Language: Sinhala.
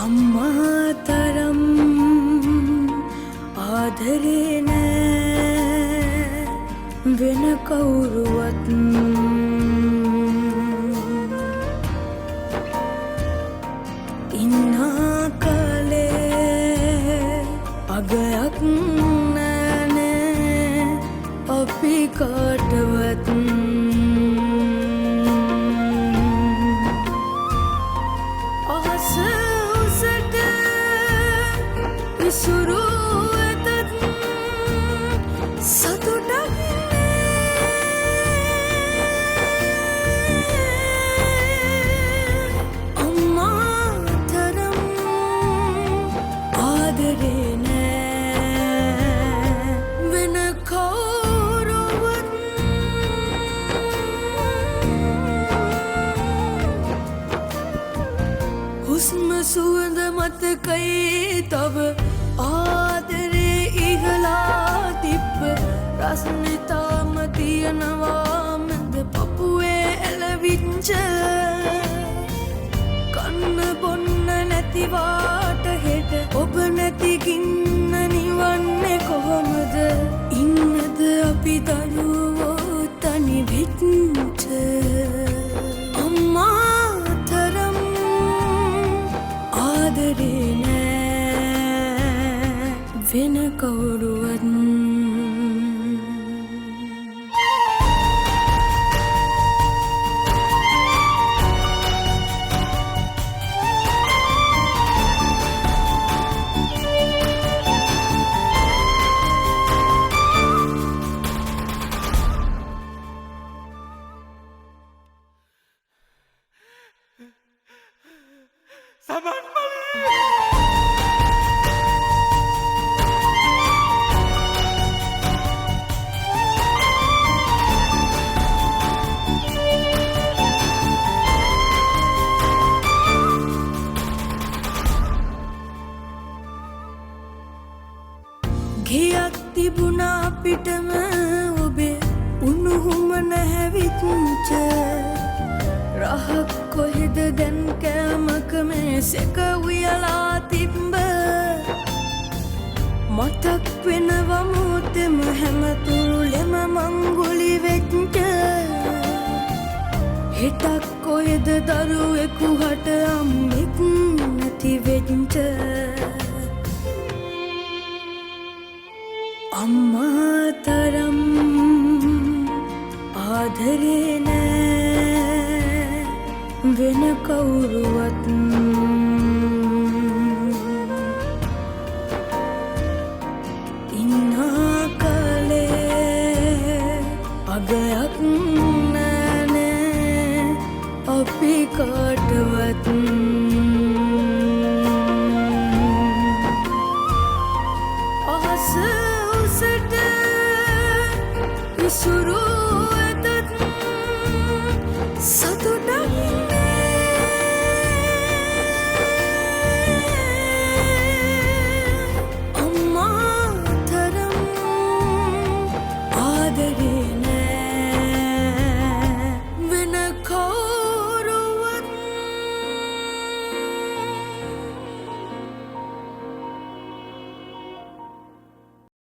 අම්මා තරම් ආදරේ නෑ වෙන කවුරුවත් ඉන්නා කලේ අගයක් නෑනේ අපි කාටවත් සුරු ඇතත් සතුටක් අම්මා තරම් ආදරේ නෑ වෙන කවුරුවත් හුස්ම සුවඳ මතකයි තව ආදරේ ඉහලා තිබ්බ රස්නේ තාම තියනවා මැද පපුවේ ඇලවිච්ච කන්න බොන්න නැතිවාට හෙට ඔබ නැති ගින්න නිවන්නේ කොහොමද ඉන්නද අපි දරුවෝ තනි වෙච්ච අම්මා තරම් ආදරේ වෙන කවුරුවත් සමන් ගෙයක් තිබුණා අපිටම ඔබේ උණුහුම නැහැවිච්ච රහක් කොහෙද දැන් කෑමක මේසෙක උයලා තිබ්බ මතක් වෙනවා මොතෙම හැමතුරුලෙම මංගුලි වෙච්ච හෙටක් කොහෙද දරුවෙකු හට අම්මෙක් නැති වෙච්ච අම්මා තරම් ආදරේ නෑ වෙන කවුරුවත් ඉන්නා කලේ අගයක් නෑනේ අපි කාටවත් සුරු ඇතත් සතු